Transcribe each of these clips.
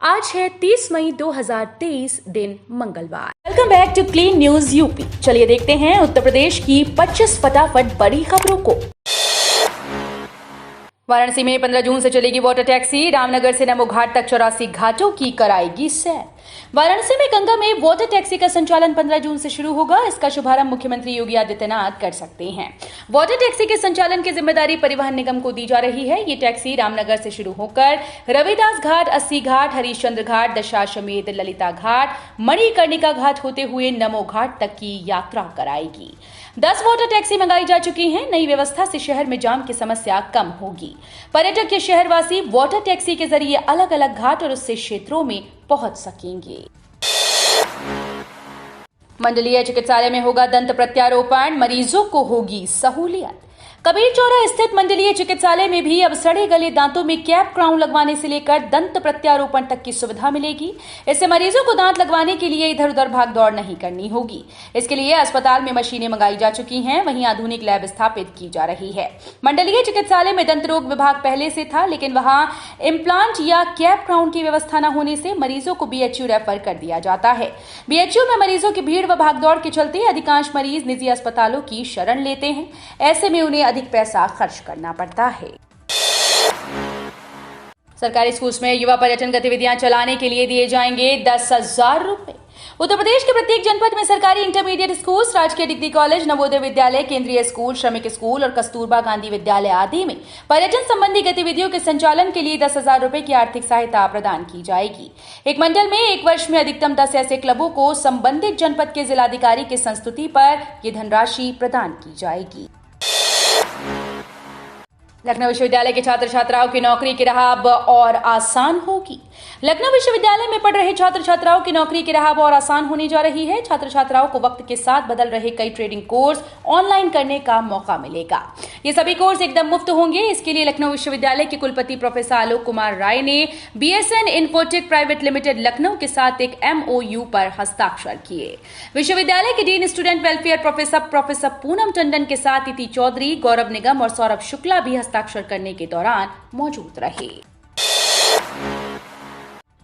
आज है 30 मई 2023 दिन मंगलवार। Welcome back to clean news UP. चलिए देखते हैं उत्तर प्रदेश की 25 फटाफट बड़ी खबरों को। वाराणसी में 15 जून से चलेगी वाटर टैक्सी। रामनगर से नमो घाट तक 84 घाटों की कराएगी सैर। वाराणसी में गंगा में वाटर टैक्सी का संचालन 15 जून से शुरू होगा। इसका शुभारंभ मुख्यमंत्री योगी आदित्यनाथ कर सकते हैं। वाटर टैक्सी के संचालन की जिम्मेदारी परिवहन निगम को दी जा रही है। ये टैक्सी रामनगर से शुरू होकर रविदास घाट, 80 घाट, हरिश्चंद्र घाट, दशाश्वमेध, ललिता घाट, मणिकर्णिका घाट होते हुए नमो घाट तक की यात्रा कराएगी। 10 वाटर टैक्सी मंगाई जा चुकी हैं। नई व्यवस्था से शहर में जाम की समस्या कम होगी। पर्यटक या शहरवासी वाटर टैक्सी के जरिए अलग अलग घाट और उससे क्षेत्रों में पहुंच सकेंगे। मंडलीय चिकित्सालय में होगा दंत प्रत्यारोपण, मरीजों को होगी सहूलियत। कबीर चौरा स्थित मंडलीय चिकित्सालय में भी अब सड़े गले दांतों में कैप क्राउन लगवाने से लेकर दंत प्रत्यारोपण तक की सुविधा मिलेगी। इससे मरीजों को दांत लगवाने के लिए इधर उधर भाग दौड़ नहीं करनी होगी। इसके लिए अस्पताल में मशीनें मंगाई जा चुकी हैं, वहीं आधुनिक लैब स्थापित की जा रही है। मंडलीय चिकित्सालय में दंत रोग विभाग पहले से था, लेकिन वहां इम्प्लांट या कैप क्राउन की व्यवस्था न होने से मरीजों को बीएचयू रेफर कर दिया जाता है। बीएचयू में मरीजों की भीड़ व भागदौड़ के चलते अधिकांश मरीज निजी अस्पतालों की शरण लेते हैं। ऐसे में उन्हें अधिक पैसा खर्च करना पड़ता है। सरकारी स्कूल में युवा पर्यटन गतिविधियां चलाने के लिए दिए जाएंगे 10,000 रुपए। उत्तर प्रदेश के प्रत्येक जनपद में सरकारी इंटरमीडिएट स्कूल, राजकीय डिग्री कॉलेज, नवोदय विद्यालय, केंद्रीय स्कूल, श्रमिक स्कूल और कस्तूरबा गांधी विद्यालय आदि में पर्यटन संबंधी गतिविधियों के संचालन के लिए 10,000 रुपए की आर्थिक सहायता प्रदान की जाएगी। एक मंडल में एक वर्ष में अधिकतम 10 ऐसे क्लबों को संबंधित जनपद के जिलाधिकारी की संस्तुति पर यह धनराशि प्रदान की जाएगी। लखनऊ विश्वविद्यालय के छात्र छात्राओं की नौकरी की राह अब और आसान होगी। लखनऊ विश्वविद्यालय में पढ़ रहे छात्र छात्राओं की नौकरी की राह अब और आसान होने जा रही है। छात्र छात्राओं को वक्त के साथ बदल रहे कई ट्रेडिंग कोर्स ऑनलाइन करने का मौका मिलेगा। ये सभी कोर्स एकदम मुफ्त होंगे। इसके लिए लखनऊ विश्वविद्यालय के कुलपति प्रोफेसर आलोक कुमार राय ने BSN infotech private limited Lucknow के साथ एक MOU पर हस्ताक्षर किए। विश्वविद्यालय के dean student welfare professor Poonam Tandon के साथ इति चौधरी, गौरव निगम और सौरभ शुक्ला भी हस्ताक्षर करने के दौरान मौजूद रहे।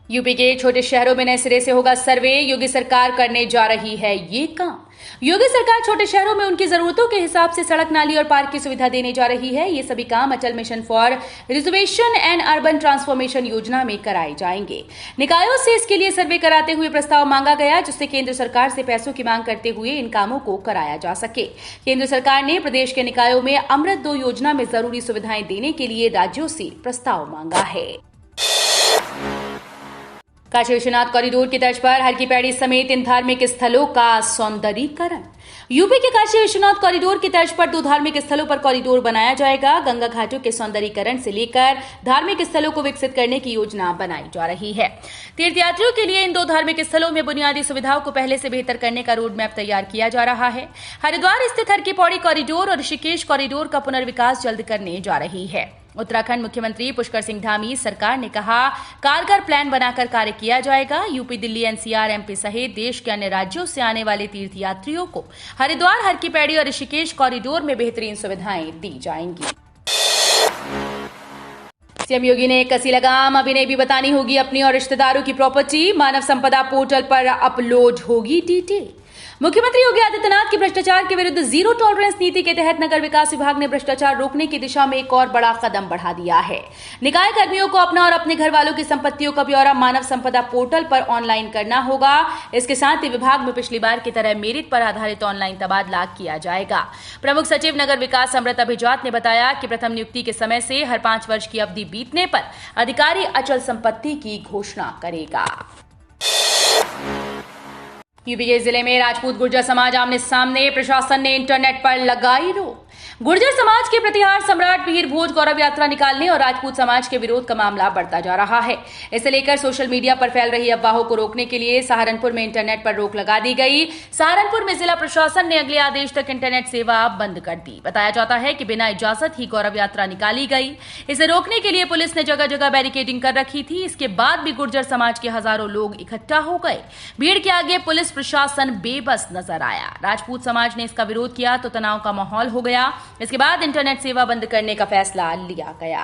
यूपी के छोटे शहरों में नए सिरे से होगा सर्वे। योगी सरकार करने जा रही है ये काम। योगी सरकार छोटे शहरों में उनकी जरूरतों के हिसाब से सड़क, नाली और पार्क की सुविधा देने जा रही है। ये सभी काम Atal mission for reservation and urban transformation योजना में कराए जाएंगे। निकायों से इसके लिए सर्वे कराते हुए प्रस्ताव मांगा गया, जिससे केंद्र सरकार से पैसों की मांग करते हुए इन कामों को कराया जा सके। केंद्र सरकार ने प्रदेश के निकायों में अमृत 2 योजना में जरूरी सुविधाएं देने के लिए राज्यों से प्रस्ताव मांगा है। काशी विश्वनाथ कॉरिडोर की तर्ज पर हर की पैड़ी समेत इन धार्मिक स्थलों का सौंदर्यीकरण। यूपी के काशी विश्वनाथ कॉरिडोर की तर्ज पर 2 धार्मिक स्थलों पर कॉरिडोर बनाया जाएगा। गंगा घाटों के सौंदर्यीकरण से लेकर धार्मिक स्थलों को विकसित करने की योजना बनाई जा रही है। तीर्थयात्रियों के लिए इन 2 धार्मिक स्थलों में बुनियादी सुविधाओं को पहले से बेहतर करने का रोड मैप तैयार किया जा रहा है। हरिद्वार स्थित हर की पौड़ी कॉरिडोर और ऋषिकेश कॉरिडोर का पुनर्विकास जल्द करने जा रही है। उत्तराखंड मुख्यमंत्री पुष्कर सिंह धामी सरकार ने कहा, कारगर प्लान बनाकर कार्य किया जाएगा। यूपी, दिल्ली, NCR, MP सहित देश के अन्य राज्यों से आने वाले तीर्थयात्रियों को हरिद्वार, हर की पैड़ी और ऋषिकेश कॉरिडोर में बेहतरीन सुविधाएं दी जाएंगी। सीएम योगी ने कसी लगाम, अब इन्हें भी बतानी होगी अपनी और रिश्तेदारों की प्रॉपर्टी। मानव संपदा पोर्टल पर अपलोड होगी डिटेल। मुख्यमंत्री योगी आदित्यनाथ की भ्रष्टाचार के विरुद्ध जीरो टॉलरेंस नीति के तहत नगर विकास विभाग ने भ्रष्टाचार रोकने की दिशा में एक और बड़ा कदम बढ़ा दिया है। निकाय कर्मियों को अपना और अपने घर वालों की संपत्तियों का ब्यौरा मानव संपदा पोर्टल पर ऑनलाइन करना होगा। इसके साथ ही विभाग में पिछली बार की तरह मेरिट पर आधारित ऑनलाइन तबादला किया जाएगा। प्रमुख सचिव नगर विकास अमृत अभिजात ने बताया कि प्रथम नियुक्ति के समय से हर 5 वर्ष की अवधि बीतने पर अधिकारी अचल संपत्ति की घोषणा करेगा। यूपी के जिले में राजपूत गुर्जर समाज आमने सामने, प्रशासन ने इंटरनेट पर लगाई रोक। गुर्जर समाज के प्रतिहार सम्राट वीर भोज गौरव यात्रा निकालने और राजपूत समाज के विरोध का मामला बढ़ता जा रहा है। इसे लेकर सोशल मीडिया पर फैल रही अफवाहों को रोकने के लिए सहारनपुर में इंटरनेट पर रोक लगा दी गई। सहारनपुर में जिला प्रशासन ने अगले आदेश तक इंटरनेट सेवा बंद कर दी। बताया जाता है कि बिना इजाजत ही गौरव यात्रा निकाली गई। इसे रोकने के लिए पुलिस ने जगह जगह बैरिकेडिंग कर रखी थी। इसके बाद भी गुर्जर समाज के हजारों लोग इकट्ठा हो गए। भीड़ के आगे पुलिस प्रशासन बेबस नजर आया। राजपूत समाज ने इसका विरोध किया तो तनाव का माहौल हो गया। इसके बाद इंटरनेट सेवा बंद करने का फैसला लिया गया।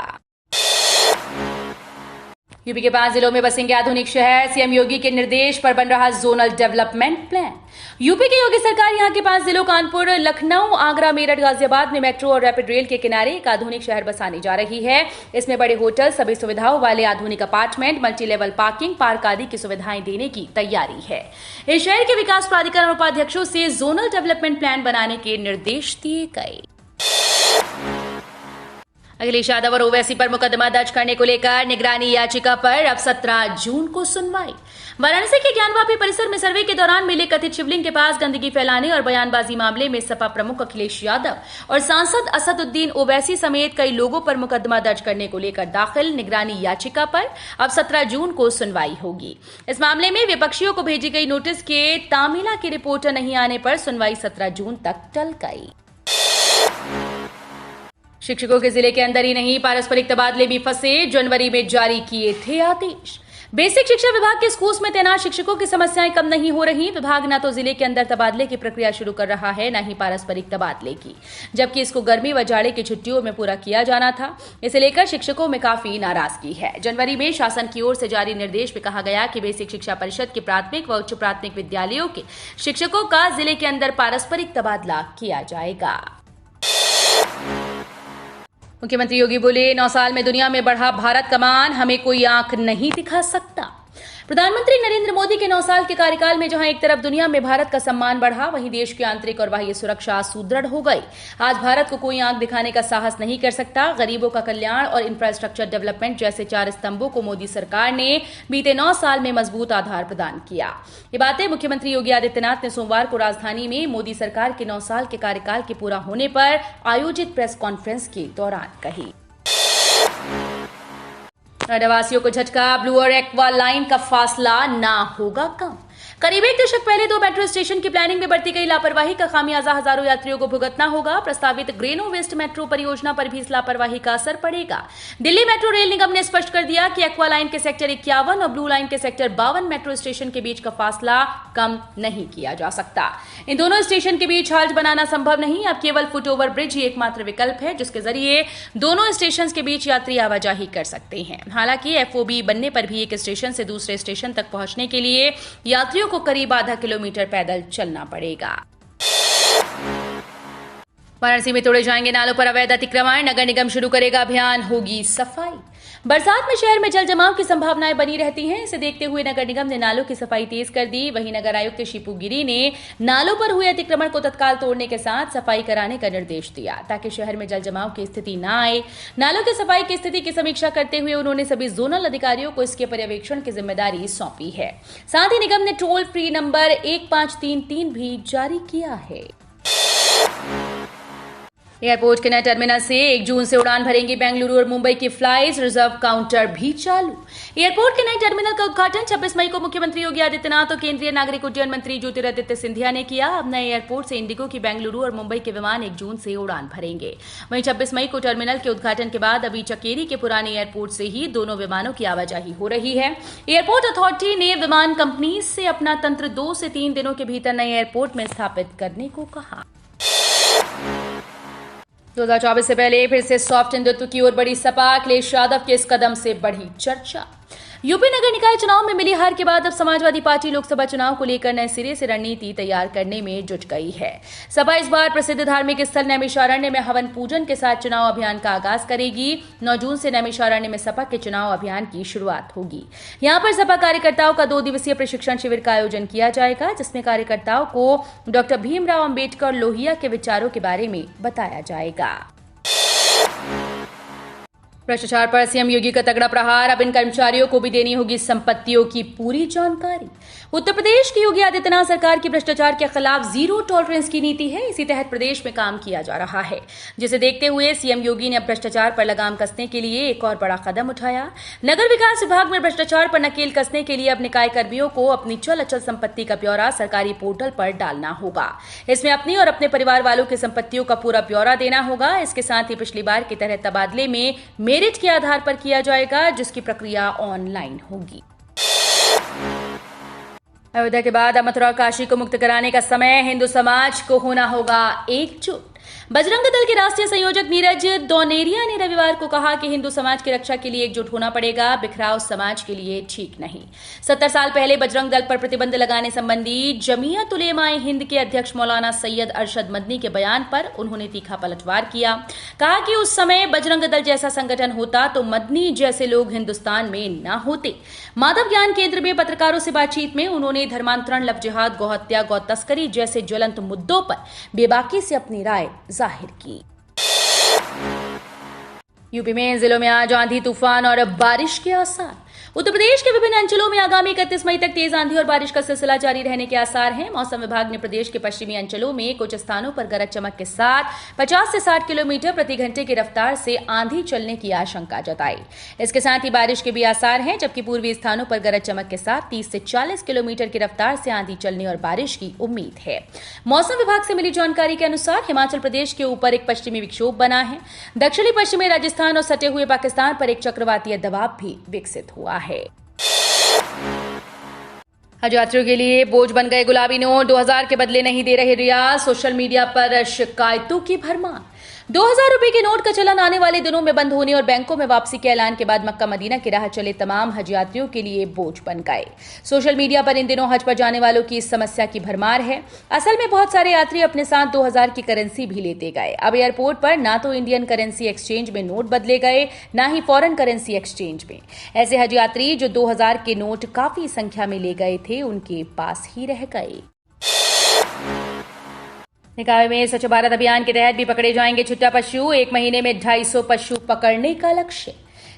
यूपी के 5 जिलों में बसेंगे आधुनिक शहर, सीएम योगी के निर्देश पर बन रहा जोनल डेवलपमेंट प्लान। यूपी की योगी सरकार यहां के 5 जिलों कानपुर, लखनऊ, आगरा, मेरठ, गाजियाबाद में मेट्रो और रैपिड रेल के किनारे एक आधुनिक शहर बसाने जा रही है। इसमें बड़े होटल, सभी सुविधाओं वाले आधुनिक apartment, multi level parking, park आदि की सुविधाएं देने की तैयारी है। इस शहर के विकास प्राधिकरण उपाध्यक्षों से जोनल डेवलपमेंट प्लान बनाने के निर्देश दिए गए। अखिलेश यादव और ओवैसी पर मुकदमा दर्ज करने को लेकर निगरानी याचिका पर अब 17 जून को सुनवाई। वाराणसी के ज्ञानवापी परिसर में सर्वे के दौरान मिले कथित शिवलिंग के पास गंदगी फैलाने और बयानबाजी मामले में सपा प्रमुख अखिलेश यादव और सांसद असदुद्दीन ओवैसी समेत कई लोगों पर मुकदमा दर्ज करने को लेकर दाखिल निगरानी याचिका पर अब 17 जून को सुनवाई होगी। इस मामले में विपक्षियों को भेजी गई नोटिस के तामिला के रिपोर्टर नहीं आने पर सुनवाई 17 जून तक टल गई। शिक्षकों के जिले के अंदर ही नहीं, पारस्परिक तबादले भी फंसे, जनवरी में जारी किए थे आदेश। बेसिक शिक्षा विभाग के स्कूल्स में तैनात शिक्षकों की समस्याएं कम नहीं हो रही। विभाग न तो जिले के अंदर तबादले की प्रक्रिया शुरू कर रहा है, न ही पारस्परिक तबादले की, जबकि इसको गर्मी व जाड़े की छुट्टियों में पूरा किया जाना था। इसे लेकर शिक्षकों में काफी नाराजगी है। जनवरी में शासन की ओर से जारी निर्देश में कहा गया कि बेसिक शिक्षा परिषद के प्राथमिक व उच्च प्राथमिक विद्यालयों के शिक्षकों का जिले के अंदर पारस्परिक तबादला किया जाएगा। मुख्यमंत्री योगी बोले, 9 साल में दुनिया में बढ़ा भारत का मान, हमें कोई आंख नहीं दिखा सकता। प्रधानमंत्री नरेंद्र मोदी के 9 साल के कार्यकाल में जहां एक तरफ दुनिया में भारत का सम्मान बढ़ा, वहीं देश की आंतरिक और बाह्य सुरक्षा सुदृढ़ हो गई। आज भारत को कोई आंख दिखाने का साहस नहीं कर सकता। गरीबों का कल्याण और इंफ्रास्ट्रक्चर डेवलपमेंट जैसे 4 स्तंभों को मोदी सरकार ने बीते 9 साल में मजबूत आधार प्रदान किया। ये बातें मुख्यमंत्री योगी आदित्यनाथ ने सोमवार को राजधानी में मोदी सरकार के 9 साल के कार्यकाल के पूरा होने पर आयोजित प्रेस कॉन्फ्रेंस के दौरान कही। नोएडावासियों को झटका, ब्लू और एक्वा लाइन का फासला ना होगा कम। करीब 1 दशक पहले 2 मेट्रो स्टेशन की प्लानिंग में बरती गई लापरवाही का खामियाजा हजारों यात्रियों को भुगतना होगा। प्रस्तावित ग्रेनो वेस्ट मेट्रो परियोजना पर भी इस लापरवाही का असर पड़ेगा। दिल्ली मेट्रो रेल निगम ने स्पष्ट कर दिया कि एक्वा लाइन के सेक्टर 51 और ब्लू लाइन के सेक्टर 52 मेट्रो स्टेशन के बीच का फासला कम नहीं किया जा सकता। इन दोनों स्टेशन के बीच हाल्ट बनाना संभव नहीं। अब केवल फुट ओवर ब्रिज ही एकमात्र विकल्प है, जिसके जरिए दोनों स्टेशन के बीच यात्री आवाजाही कर सकते हैं। हालांकि एफओबी बनने पर भी एक स्टेशन से दूसरे स्टेशन तक पहुंचने के लिए यात्रियों को करीब आधा किलोमीटर पैदल चलना पड़ेगा। वाराणसी में तोड़े जाएंगे नालों पर अवैध अतिक्रमण, नगर निगम शुरू करेगा अभियान, होगी सफाई। बरसात में शहर में जल जमाव की संभावनाएं बनी रहती हैं। इसे देखते हुए नगर निगम ने नालों की सफाई तेज कर दी। वहीं नगर आयुक्त शिपू गिरी ने नालों पर हुए अतिक्रमण को तत्काल तोड़ने के साथ सफाई कराने का निर्देश दिया, ताकि शहर में जल जमाव की स्थिति न आए। नालों की सफाई की स्थिति की समीक्षा करते हुए उन्होंने सभी जोनल अधिकारियों को इसके पर्यवेक्षण की जिम्मेदारी सौंपी है। साथ ही निगम ने टोल फ्री नंबर 1533 भी जारी किया है। एयरपोर्ट के नए टर्मिनल से 1 जून से उड़ान भरेंगी बेंगलुरु और मुंबई की फ्लाइट्स, रिजर्व काउंटर भी चालू। एयरपोर्ट के नए टर्मिनल का उद्घाटन 26 मई को मुख्यमंत्री योगी आदित्यनाथ और केंद्रीय नागरिक उड्डयन मंत्री ज्योतिरादित्य सिंधिया ने किया। अब नए एयरपोर्ट से इंडिगो की बेंगलुरु और मुंबई के विमान 1 जून से उड़ान भरेंगे। वहीं 26 मई को टर्मिनल के उद्घाटन के बाद अभी चकेरी के पुराने एयरपोर्ट से ही दोनों विमानों की आवाजाही हो रही है। एयरपोर्ट अथॉरिटी ने विमान कंपनी से अपना तंत्र 2 से 3 दिनों के भीतर नए एयरपोर्ट में स्थापित करने को कहा। 2024 से पहले फिर से सॉफ्ट हिंदुत्व की ओर बढ़ी सपा, अखिलेश यादव के इस कदम से बढ़ी चर्चा। यूपी नगर निकाय चुनाव में मिली हार के बाद अब समाजवादी पार्टी लोकसभा चुनाव को लेकर नए सिरे से रणनीति तैयार करने में जुट गई है। सपा इस बार प्रसिद्ध धार्मिक स्थल नैमिषारण्य में हवन पूजन के साथ चुनाव अभियान का आगाज करेगी। 9 जून से नैमिषारण्य में सपा के चुनाव अभियान की शुरुआत होगी। यहां पर सपा कार्यकर्ताओं का 2 दिवसीय प्रशिक्षण शिविर का आयोजन किया जाएगा, जिसमें कार्यकर्ताओं को डॉक्टर भीमराव अंबेडकर लोहिया के विचारों के बारे में बताया जाएगा। भ्रष्टाचार पर सीएम योगी का तगड़ा प्रहार, अब इन कर्मचारियों को भी देनी होगी संपत्तियों की पूरी जानकारी। उत्तर प्रदेश की योगी आदित्यनाथ सरकार की भ्रष्टाचार के खिलाफ जीरो टॉलरेंस की नीति है। इसी तहत प्रदेश में काम किया जा रहा है, जिसे देखते हुए सीएम योगी ने अब भ्रष्टाचार पर लगाम कसने के लिए एक और बड़ा कदम उठाया। नगर विकास विभाग में भ्रष्टाचार पर नकेल कसने के लिए अब निकाय कर्मियों को अपनी चल अचल संपत्ति का ब्यौरा सरकारी पोर्टल पर डालना होगा। इसमें अपनी और अपने परिवार वालों की संपत्तियों का पूरा ब्यौरा देना होगा। इसके साथ ही पिछली बार की तरह तबादले में मेरिट के आधार पर किया जाएगा, जिसकी प्रक्रिया ऑनलाइन होगी। अयोध्या के बाद अब मथुरा और काशी को मुक्त कराने का समय, हिंदू समाज को होना होगा एकजुट। बजरंग दल के राष्ट्रीय संयोजक नीरज दौनेरिया ने रविवार को कहा कि हिंदू समाज की रक्षा के लिए एकजुट होना पड़ेगा, बिखराव समाज के लिए ठीक नहीं। 70 साल पहले बजरंग दल पर प्रतिबंध लगाने संबंधी जमीयत उलेमाए हिंद के अध्यक्ष मौलाना सैयद अरशद मदनी के बयान पर उन्होंने तीखा पलटवार किया। कहा कि उस समय बजरंग दल जैसा संगठन होता तो मदनी जैसे लोग हिंदुस्तान में न होते। माधव ज्ञान केंद्र में पत्रकारों से बातचीत में उन्होंने धर्मांतरण, लव जिहाद, गौहत्या, गौ तस्करी जैसे ज्वलंत मुद्दों पर बेबाकी से अपनी राय जाहिर की। यूपी में जिलों में आज आंधी, तूफान और बारिश के आसार। उत्तर प्रदेश के विभिन्न अंचलों में आगामी 31 मई तक तेज आंधी और बारिश का सिलसिला जारी रहने के आसार हैं। मौसम विभाग ने प्रदेश के पश्चिमी अंचलों में कुछ स्थानों पर गरज चमक के साथ 50 से 60 किलोमीटर प्रति घंटे की रफ्तार से आंधी चलने की आशंका जताई। इसके साथ ही बारिश के भी आसार हैं, जबकि पूर्वी स्थानों पर गरज चमक के साथ 30 से 40 किलोमीटर की रफ्तार से आंधी चलने और बारिश की उम्मीद है। मौसम विभाग से मिली जानकारी के अनुसार हिमाचल प्रदेश के ऊपर एक पश्चिमी विक्षोभ बना है। दक्षिणी पश्चिमी राजस्थान और सटे हुए पाकिस्तान पर एक चक्रवातीय दबाव भी विकसित हुआ है। हज यात्रियों के लिए बोझ बन गए गुलाबी नोट। 2000 के बदले नहीं दे रहे रियाज। सोशल मीडिया पर शिकायतों की भरमार। 2000 रुपए के नोट का चलन आने वाले दिनों में बंद होने और बैंकों में वापसी के ऐलान के बाद मक्का मदीना की राह चले तमाम हज यात्रियों के लिए बोझ बन गए। सोशल मीडिया पर इन दिनों हज पर जाने वालों की इस समस्या की भरमार है। असल में बहुत सारे यात्री अपने साथ 2000 की करेंसी भी लेते गए। अब एयरपोर्ट पर ना तो इंडियन करेंसी एक्सचेंज में नोट बदले गए, ना ही फॉरेन करेंसी एक्सचेंज में। ऐसे हज यात्री जो 2000 के नोट काफी संख्या में ले गए थे, उनके पास ही रह गए। निकाय में स्वच्छ भारत अभियान के तहत भी पकड़े जाएंगे छुट्टा पशु। 1 महीने में 250 पशु पकड़ने का लक्ष्य।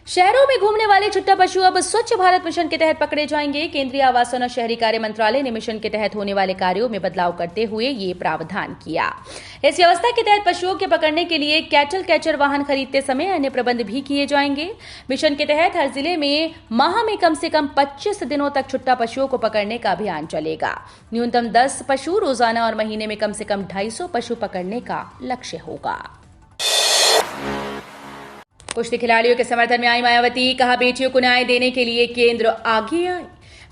शहरों में घूमने वाले छुट्टा पशु अब स्वच्छ भारत मिशन के तहत पकड़े जाएंगे। केंद्रीय आवासन और शहरी कार्य मंत्रालय ने मिशन के तहत होने वाले कार्यों में बदलाव करते हुए ये प्रावधान किया। इस व्यवस्था के तहत पशुओं के पकड़ने के लिए कैटल कैचर वाहन खरीदते समय अन्य प्रबंध भी किए जाएंगे। मिशन के तहत हर जिले में माह में कम से कम 25 दिनों तक छुट्टा पशुओं को पकड़ने का अभियान चलेगा। न्यूनतम 10 पशु रोजाना और महीने में कम से कम 250 पशु पकड़ने का लक्ष्य होगा। कुश्ती खिलाड़ियों के समर्थन में आई मायावती। कहा, बेटियों को न्याय देने के लिए केंद्र आगे आए।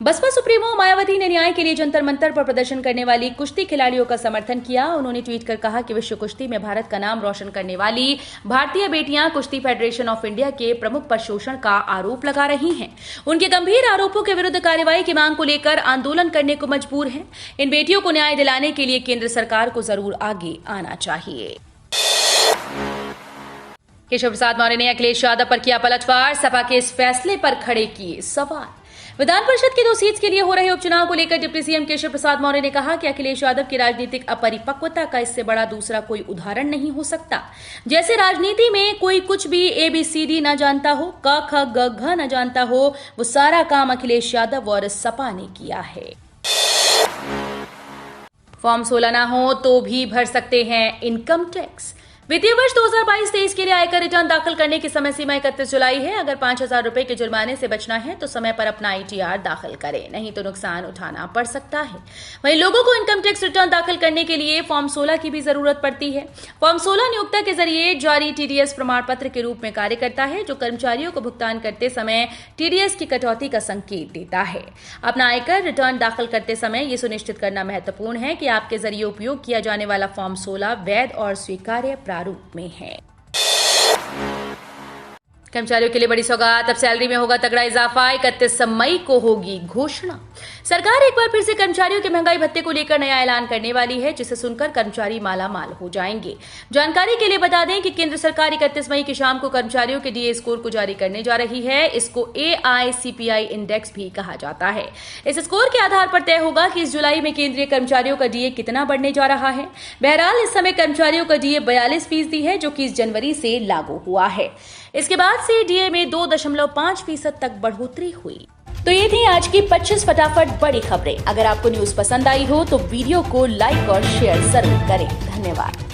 बसपा सुप्रीमो मायावती ने न्याय के लिए जंतर मंतर पर प्रदर्शन करने वाली कुश्ती खिलाड़ियों का समर्थन किया। उन्होंने ट्वीट कर कहा कि विश्व कुश्ती में भारत का नाम रोशन करने वाली भारतीय बेटियां कुश्ती फेडरेशन ऑफ इंडिया के प्रमुख पर शोषण का आरोप लगा रही हैं। उनके गंभीर आरोपों के विरुद्ध कार्रवाई की मांग को लेकर आंदोलन करने को मजबूर हैं। इन बेटियों को न्याय दिलाने के लिए केंद्र सरकार को जरूर आगे आना चाहिए। केशव प्रसाद मौर्य ने अखिलेश यादव पर किया पलटवार। सपा के इस फैसले पर खड़े किए सवाल। विधान परिषद की 2 सीट के लिए हो रहे उपचुनाव को लेकर डिप्टी सीएम केशव प्रसाद मौर्य ने कहा कि अखिलेश यादव की राजनीतिक अपरिपक्वता का इससे बड़ा दूसरा कोई उदाहरण नहीं हो सकता। जैसे राजनीति में कोई कुछ भी ABCD न जानता हो, क ख ग घ न जानता हो, वो सारा काम अखिलेश यादव और सपा ने किया है। फॉर्म 16 ना हो तो भी भर सकते हैं इनकम टैक्स। वित्तीय वर्ष 2022-23 के लिए आयकर रिटर्न दाखिल करने की समय सीमा 31 जुलाई है। अगर 5,000 रुपए के जुर्माने से बचना है तो समय पर अपना ITR दाखिल करें, नहीं तो नुकसान उठाना पड़ सकता है। वहीं लोगों को इनकम टैक्स रिटर्न दाखिल करने के लिए फॉर्म 16 की भी जरूरत पड़ती है। फॉर्म 16 नियोक्ता के जरिए जारी TDS प्रमाण पत्र के रूप में कार्य करता है, जो कर्मचारियों को भुगतान करते समय TDS की कटौती का संकेत देता है। अपना आयकर रिटर्न दाखिल करते समय ये सुनिश्चित करना महत्वपूर्ण है कि आपके जरिए उपयोग किया जाने वाला फॉर्म 16 वैध और स्वीकार्य रूप में है। कर्मचारियों के लिए बड़ी सौगात। अब सैलरी में होगा तगड़ा इजाफा। 31 मई को होगी घोषणा। सरकार एक बार फिर से कर्मचारियों के महंगाई भत्ते को लेकर नया ऐलान करने वाली है, जिसे सुनकर कर्मचारी माला माल हो जाएंगे। जानकारी के लिए बता दें कि केंद्र सरकार 31 मई की शाम को कर्मचारियों के DA स्कोर को जारी करने जा रही है। इसको AICPI इंडेक्स भी कहा जाता है। इस स्कोर के आधार पर तय होगा कि इस जुलाई में केंद्रीय कर्मचारियों का DA कितना बढ़ने जा रहा है। बहरहाल इस समय कर्मचारियों का DA 42% है, जो कि इस जनवरी से लागू हुआ है। इसके बाद से DA में 2.5% तक बढ़ोतरी हुई। तो ये थी आज की 25 फटाफट बड़ी खबरें। अगर आपको न्यूज पसंद आई हो तो वीडियो को लाइक और शेयर जरूर करें। धन्यवाद।